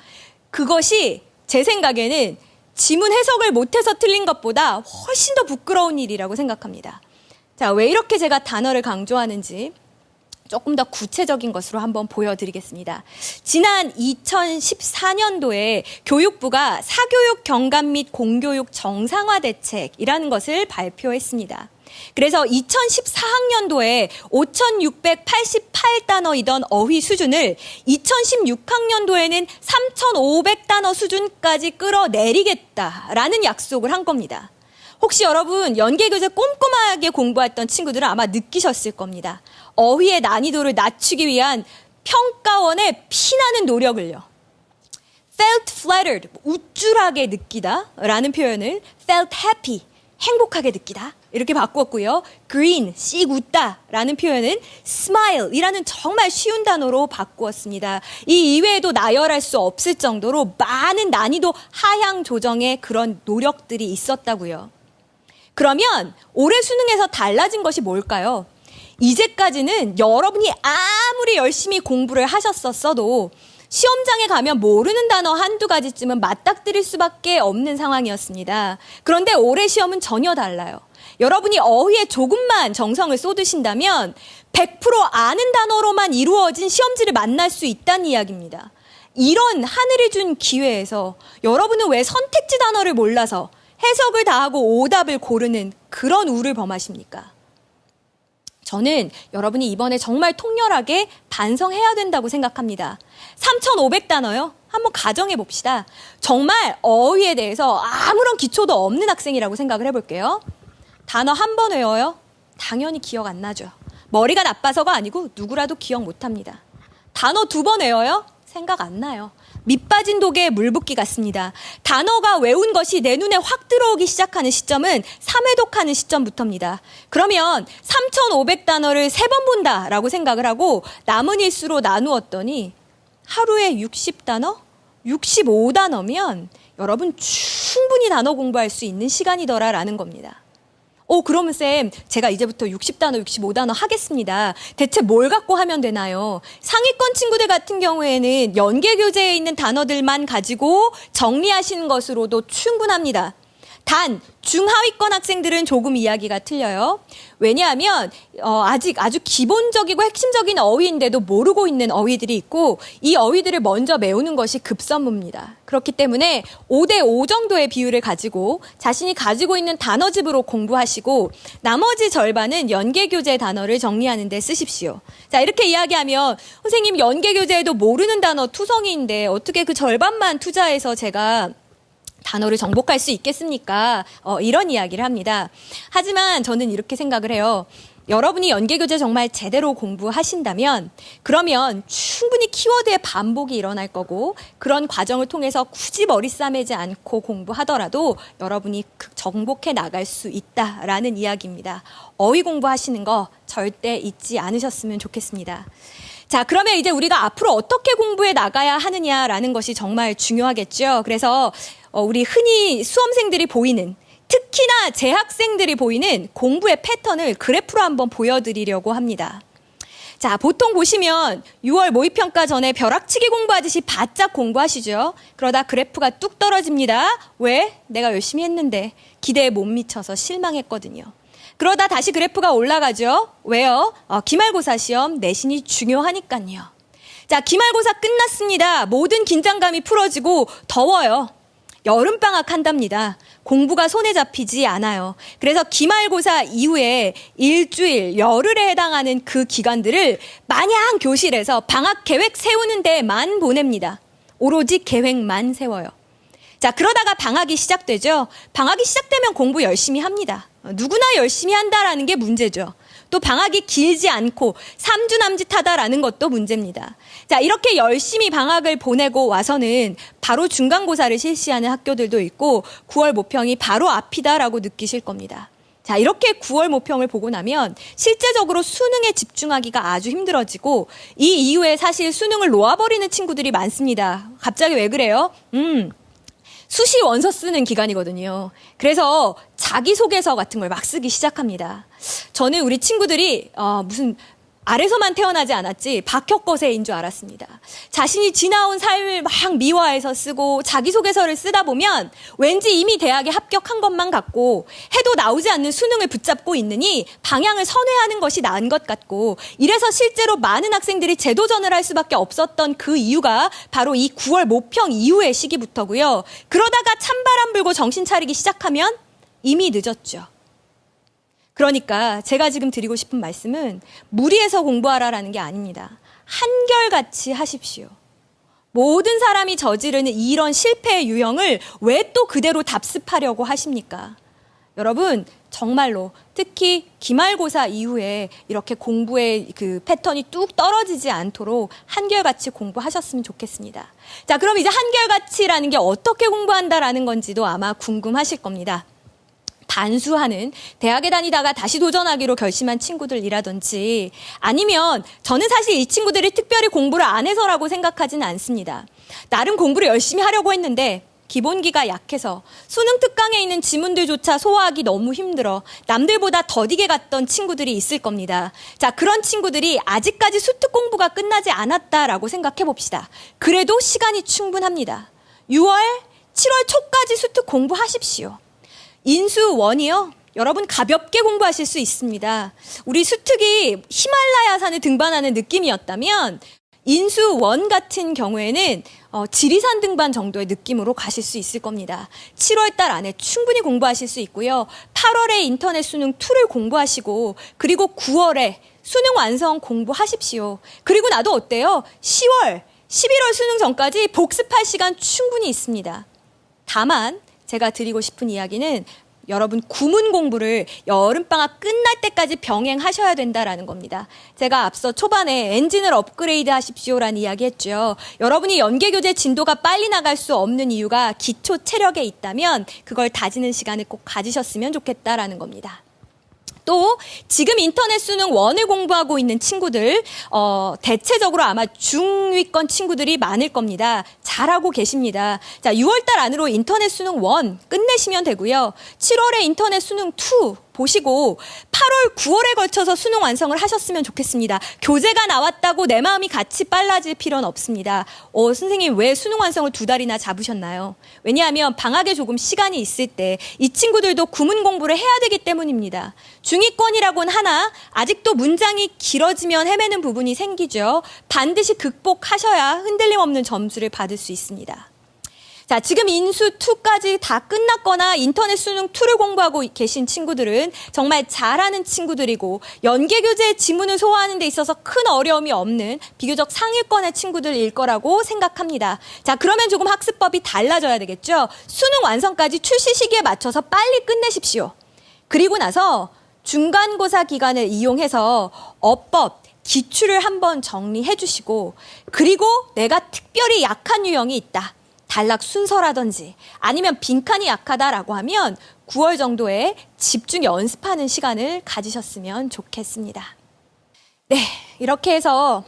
그것이 제 생각에는 지문 해석을 못해서 틀린 것보다 훨씬 더 부끄러운 일이라고 생각합니다. 자, 왜 이렇게 제가 단어를 강조하는지 조금 더 구체적인 것으로 한번 보여드리겠습니다. 지난 2014년도에 교육부가 사교육 경감 및 공교육 정상화 대책이라는 것을 발표했습니다. 그래서 2014학년도에 5,688단어이던 어휘 수준을 2016학년도에는 3,500단어 수준까지 끌어내리겠다라는 약속을 한 겁니다. 혹시 여러분 연계교재 꼼꼼하게 공부했던 친구들은 아마 느끼셨을 겁니다. 어휘의 난이도를 낮추기 위한 평가원의 피나는 노력을요. felt flattered, 우쭐하게 느끼다 라는 표현을 felt happy, 행복하게 느끼다 이렇게 바꾸었고요. green, 씩 웃다 라는 표현은 smile 이라는 정말 쉬운 단어로 바꾸었습니다. 이 이외에도 나열할 수 없을 정도로 많은 난이도 하향 조정의 그런 노력들이 있었다고요. 그러면 올해 수능에서 달라진 것이 뭘까요? 이제까지는 여러분이 아무리 열심히 공부를 하셨었어도 시험장에 가면 모르는 단어 한두 가지쯤은 맞닥뜨릴 수밖에 없는 상황이었습니다. 그런데 올해 시험은 전혀 달라요. 여러분이 어휘에 조금만 정성을 쏟으신다면 100% 아는 단어로만 이루어진 시험지를 만날 수 있다는 이야기입니다. 이런 하늘이 준 기회에서 여러분은 왜 선택지 단어를 몰라서 해석을 다 하고 오답을 고르는 그런 우를 범하십니까? 저는 여러분이 이번에 정말 통렬하게 반성해야 된다고 생각합니다. 3,500단어요? 한번 가정해 봅시다. 정말 어휘에 대해서 아무런 기초도 없는 학생이라고 생각을 해볼게요. 단어 한 번 외워요? 당연히 기억 안 나죠. 머리가 나빠서가 아니고 누구라도 기억 못합니다. 단어 2번 외워요? 생각 안 나요. 밑 빠진 독에 물 붓기 같습니다. 단어가 외운 것이 내 눈에 확 들어오기 시작하는 시점은 3회독하는 시점부터입니다. 그러면 3,500단어를 3번 본다라고 생각을 하고 남은 일수로 나누었더니 하루에 60단어? 65단어면 여러분 충분히 단어 공부할 수 있는 시간이더라라는 겁니다. 그러면 쌤, 제가 이제부터 60단어, 65단어 하겠습니다. 대체 뭘 갖고 하면 되나요? 상위권 친구들 같은 경우에는 연계교재에 있는 단어들만 가지고 정리하시는 것으로도 충분합니다. 단, 중하위권 학생들은 조금 이야기가 틀려요. 왜냐하면 아직 아주 기본적이고 핵심적인 어휘인데도 모르고 있는 어휘들이 있고 이 어휘들을 먼저 외우는 것이 급선무입니다. 그렇기 때문에 5대5 정도의 비율을 가지고 자신이 가지고 있는 단어집으로 공부하시고 나머지 절반은 연계교재 단어를 정리하는 데 쓰십시오. 자, 이렇게 이야기하면 선생님 연계교재에도 모르는 단어 투성이인데 어떻게 그 절반만 투자해서 제가 단어를 정복할 수 있겠습니까? 이런 이야기를 합니다. 하지만 저는 이렇게 생각을 해요. 여러분이 연계교재 정말 제대로 공부하신다면 그러면 충분히 키워드의 반복이 일어날 거고 그런 과정을 통해서 굳이 머리 싸매지 않고 공부하더라도 여러분이 정복해 나갈 수 있다라는 이야기입니다. 어휘 공부하시는 거 절대 잊지 않으셨으면 좋겠습니다. 자, 그러면 이제 우리가 앞으로 어떻게 공부해 나가야 하느냐라는 것이 정말 중요하겠죠. 그래서 우리 흔히 수험생들이 보이는 특히나 재학생들이 보이는 공부의 패턴을 그래프로 한번 보여드리려고 합니다. 자, 보통 보시면 6월 모의평가 전에 벼락치기 공부하듯이 바짝 공부하시죠. 그러다 그래프가 뚝 떨어집니다. 왜? 내가 열심히 했는데 기대에 못 미쳐서 실망했거든요. 그러다 다시 그래프가 올라가죠. 왜요? 기말고사 시험 내신이 중요하니까요. 자, 기말고사 끝났습니다. 모든 긴장감이 풀어지고 더워요. 여름방학 한답니다. 공부가 손에 잡히지 않아요. 그래서 기말고사 이후에 일주일, 열흘에 해당하는 그 기간들을 마냥 교실에서 방학 계획 세우는 데만 보냅니다. 오로지 계획만 세워요. 자, 그러다가 방학이 시작되죠. 방학이 시작되면 공부 열심히 합니다. 누구나 열심히 한다라는 게 문제죠. 또 방학이 길지 않고 3주 남짓하다라는 것도 문제입니다. 자, 이렇게 열심히 방학을 보내고 와서는 바로 중간고사를 실시하는 학교들도 있고 9월 모평이 바로 앞이다라고 느끼실 겁니다. 자, 이렇게 9월 모평을 보고 나면 실제적으로 수능에 집중하기가 아주 힘들어지고 이 이후에 사실 수능을 놓아버리는 친구들이 많습니다. 갑자기 왜 그래요? 수시 원서 쓰는 기간이거든요. 그래서 자기소개서 같은 걸 막 쓰기 시작합니다. 저는 우리 친구들이 무슨 아래서만 태어나지 않았지 박혁거세인 줄 알았습니다. 자신이 지나온 삶을 막 미화해서 쓰고 자기소개서를 쓰다 보면 왠지 이미 대학에 합격한 것만 같고 해도 나오지 않는 수능을 붙잡고 있느니 방향을 선회하는 것이 나은 것 같고 이래서 실제로 많은 학생들이 재도전을 할 수밖에 없었던 그 이유가 바로 이 9월 모평 이후의 시기부터고요. 그러다가 찬바람 불고 정신 차리기 시작하면 이미 늦었죠. 그러니까 제가 지금 드리고 싶은 말씀은 무리해서 공부하라라는 게 아닙니다. 한결같이 하십시오. 모든 사람이 저지르는 이런 실패의 유형을 왜 또 그대로 답습하려고 하십니까? 여러분, 정말로 특히 기말고사 이후에 이렇게 공부의 그 패턴이 뚝 떨어지지 않도록 한결같이 공부하셨으면 좋겠습니다. 자, 그럼 이제 한결같이라는 게 어떻게 공부한다라는 건지도 아마 궁금하실 겁니다. 반수하는 대학에 다니다가 다시 도전하기로 결심한 친구들이라든지 아니면 저는 사실 이 친구들이 특별히 공부를 안 해서라고 생각하지는 않습니다. 나름 공부를 열심히 하려고 했는데 기본기가 약해서 수능 특강에 있는 지문들조차 소화하기 너무 힘들어 남들보다 더디게 갔던 친구들이 있을 겁니다. 자, 그런 친구들이 아직까지 수특 공부가 끝나지 않았다라고 생각해 봅시다. 그래도 시간이 충분합니다. 6월, 7월 초까지 수특 공부하십시오. 인수 1이요. 여러분 가볍게 공부하실 수 있습니다. 우리 수특이 히말라야산을 등반하는 느낌이었다면 인수 1 같은 경우에는 지리산 등반 정도의 느낌으로 가실 수 있을 겁니다. 7월 달 안에 충분히 공부하실 수 있고요. 8월에 인터넷 수능 2를 공부하시고 그리고 9월에 수능 완성 공부하십시오. 그리고 나도 어때요? 10월, 11월 수능 전까지 복습할 시간 충분히 있습니다. 다만 제가 드리고 싶은 이야기는 여러분 구문 공부를 여름방학 끝날 때까지 병행하셔야 된다라는 겁니다. 제가 앞서 초반에 엔진을 업그레이드 하십시오라는 이야기 했죠. 여러분이 연계교재 진도가 빨리 나갈 수 없는 이유가 기초 체력에 있다면 그걸 다지는 시간을 꼭 가지셨으면 좋겠다라는 겁니다. 또 지금 인터넷 수능 1을 공부하고 있는 친구들 대체적으로 아마 중위권 친구들이 많을 겁니다. 잘하고 계십니다. 자, 6월달 안으로 인터넷 수능 1 끝내시면 되고요. 7월에 인터넷 수능 2 보시고 8월, 9월에 걸쳐서 수능 완성을 하셨으면 좋겠습니다. 교재가 나왔다고 내 마음이 같이 빨라질 필요는 없습니다. 선생님 왜 수능 완성을 2달이나 잡으셨나요? 왜냐하면 방학에 조금 시간이 있을 때 이 친구들도 구문 공부를 해야 되기 때문입니다. 중위권이라고는 하나 아직도 문장이 길어지면 헤매는 부분이 생기죠. 반드시 극복하셔야 흔들림 없는 점수를 받을 수 있습니다. 자, 지금 인수2까지 다 끝났거나 인터넷 수능 2를 공부하고 계신 친구들은 정말 잘하는 친구들이고 연계교재 지문을 소화하는 데 있어서 큰 어려움이 없는 비교적 상위권의 친구들일 거라고 생각합니다. 자, 그러면 조금 학습법이 달라져야 되겠죠. 수능 완성까지 출시 시기에 맞춰서 빨리 끝내십시오. 그리고 나서 중간고사 기간을 이용해서 어법, 기출을 한번 정리해 주시고 그리고 내가 특별히 약한 유형이 있다. 단락 순서라든지 아니면 빈칸이 약하다라고 하면 9월 정도에 집중 연습하는 시간을 가지셨으면 좋겠습니다. 네, 이렇게 해서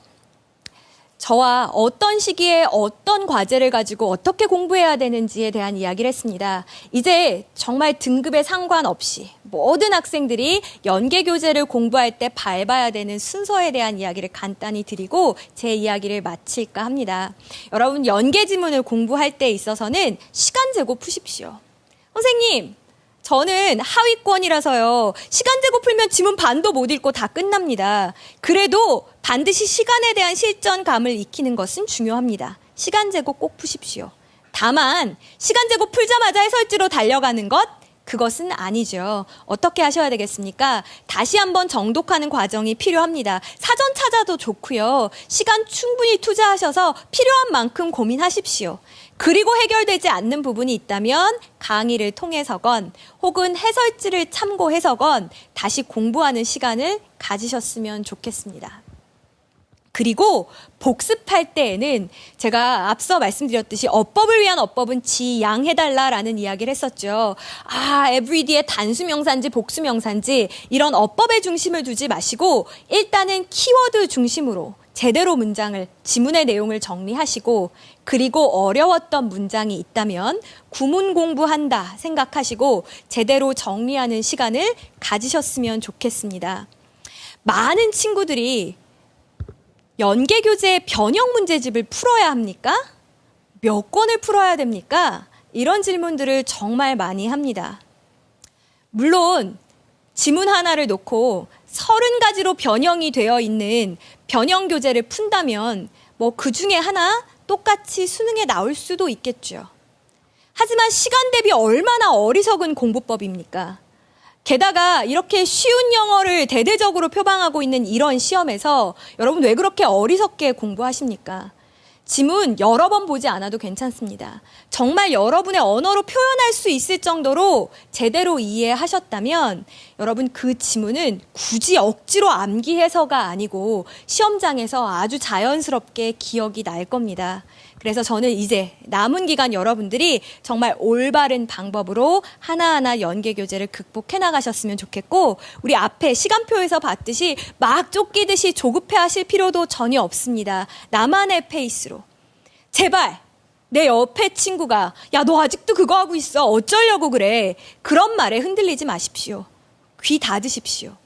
저와 어떤 시기에 어떤 과제를 가지고 어떻게 공부해야 되는지에 대한 이야기를 했습니다. 이제 정말 등급에 상관없이 모든 학생들이 연계교재를 공부할 때 밟아야 되는 순서에 대한 이야기를 간단히 드리고 제 이야기를 마칠까 합니다. 여러분, 연계지문을 공부할 때 있어서는 시간 재고 푸십시오. 선생님, 저는 하위권이라서요. 시간 재고 풀면 지문 반도 못 읽고 다 끝납니다. 그래도 반드시 시간에 대한 실전감을 익히는 것은 중요합니다. 시간 재고 꼭 푸십시오. 다만 시간 재고 풀자마자 해설지로 달려가는 것, 그것은 아니죠. 어떻게 하셔야 되겠습니까? 다시 한번 정독하는 과정이 필요합니다. 사전 찾아도 좋고요. 시간 충분히 투자하셔서 필요한 만큼 고민하십시오. 그리고 해결되지 않는 부분이 있다면 강의를 통해서건 혹은 해설지를 참고해서건 다시 공부하는 시간을 가지셨으면 좋겠습니다. 그리고 복습할 때에는 제가 앞서 말씀드렸듯이 어법을 위한 어법은 지양해달라라는 이야기를 했었죠. everyday의 단수명사인지 복수명사인지 이런 어법에 중심을 두지 마시고 일단은 키워드 중심으로 제대로 문장을, 지문의 내용을 정리하시고 그리고 어려웠던 문장이 있다면 구문 공부한다 생각하시고 제대로 정리하는 시간을 가지셨으면 좋겠습니다. 많은 친구들이 연계교재의 변형 문제집을 풀어야 합니까? 몇 권을 풀어야 됩니까? 이런 질문들을 정말 많이 합니다. 물론 지문 하나를 놓고 30가지로 변형이 되어 있는 변형 교재를 푼다면 그 중에 하나 똑같이 수능에 나올 수도 있겠죠. 하지만 시간 대비 얼마나 어리석은 공부법입니까? 게다가 이렇게 쉬운 영어를 대대적으로 표방하고 있는 이런 시험에서 여러분 왜 그렇게 어리석게 공부하십니까? 지문 여러 번 보지 않아도 괜찮습니다. 정말 여러분의 언어로 표현할 수 있을 정도로 제대로 이해하셨다면 여러분 그 지문은 굳이 억지로 암기해서가 아니고 시험장에서 아주 자연스럽게 기억이 날 겁니다. 그래서 저는 이제 남은 기간 여러분들이 정말 올바른 방법으로 하나하나 연계교재를 극복해 나가셨으면 좋겠고 우리 앞에 시간표에서 봤듯이 막 쫓기듯이 조급해 하실 필요도 전혀 없습니다. 나만의 페이스로. 제발 내 옆에 친구가 야, 너 아직도 그거 하고 있어. 어쩌려고 그래. 그런 말에 흔들리지 마십시오. 귀 닫으십시오.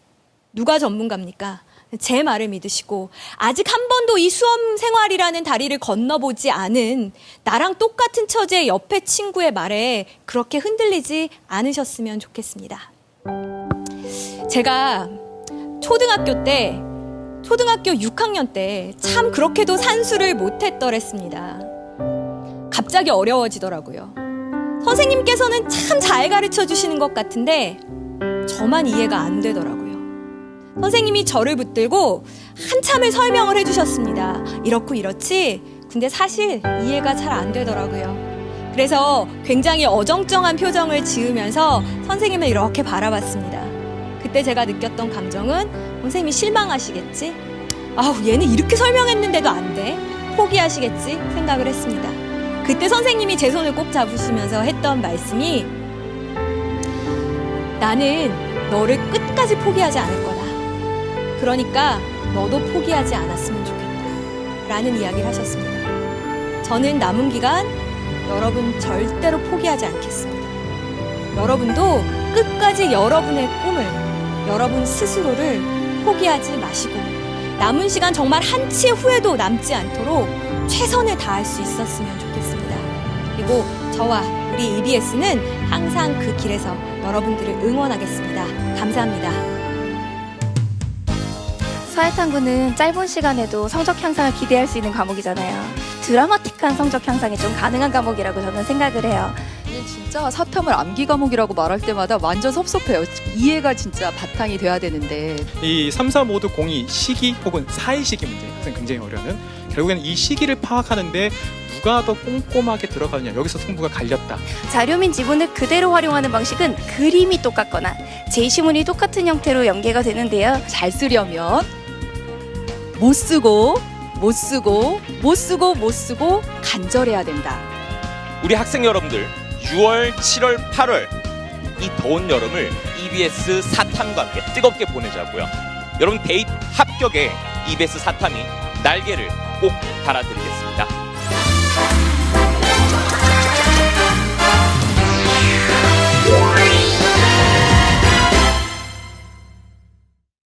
누가 전문가입니까? 제 말을 믿으시고 아직 한 번도 이 수험 생활이라는 다리를 건너보지 않은 나랑 똑같은 처지의 옆에 친구의 말에 그렇게 흔들리지 않으셨으면 좋겠습니다. 제가 초등학교 6학년 때 참 그렇게도 산수를 못했더랬습니다. 갑자기 어려워지더라고요. 선생님께서는 참 잘 가르쳐 주시는 것 같은데 저만 이해가 안 되더라고요. 선생님이 저를 붙들고 한참을 설명을 해주셨습니다. 이렇고 이렇지? 근데 사실 이해가 잘 안 되더라고요. 그래서 굉장히 어정쩡한 표정을 지으면서 선생님을 이렇게 바라봤습니다. 그때 제가 느꼈던 감정은 선생님이 실망하시겠지? 얘는 이렇게 설명했는데도 안 돼? 포기하시겠지? 생각을 했습니다. 그때 선생님이 제 손을 꼭 잡으시면서 했던 말씀이 나는 너를 끝까지 포기하지 않을 거다. 그러니까 너도 포기하지 않았으면 좋겠다 라는 이야기를 하셨습니다. 저는 남은 기간 여러분 절대로 포기하지 않겠습니다. 여러분도 끝까지 여러분의 꿈을, 여러분 스스로를 포기하지 마시고 남은 시간 정말 한치의 후회도 남지 않도록 최선을 다할 수 있었으면 좋겠습니다. 그리고 저와 우리 EBS는 항상 그 길에서 여러분들을 응원하겠습니다. 감사합니다. 사회탐구는 짧은 시간에도 성적 향상을 기대할 수 있는 과목이잖아요. 드라마틱한 성적 향상이 좀 가능한 과목이라고 저는 생각을 해요. 진짜 사탐을 암기 과목이라고 말할 때마다 완전 섭섭해요. 이해가 진짜 바탕이 돼야 되는데 이 3, 4 모두 공이 시기 혹은 사이 시기 문제, 굉장히 어려운 결국에는 이 시기를 파악하는데 누가 더 꼼꼼하게 들어가느냐, 여기서 승부가 갈렸다. 자료 및 지문을 그대로 활용하는 방식은 그림이 똑같거나 제시문이 똑같은 형태로 연계가 되는데요. 잘 쓰려면 못 쓰고 간절해야 된다. 우리 학생 여러분들 6월, 7월, 8월 이 더운 여름을 EBS 사탐과 함께 뜨겁게 보내자고요. 여러분 대입 합격에 EBS 사탐이 날개를 꼭 달아드리겠습니다.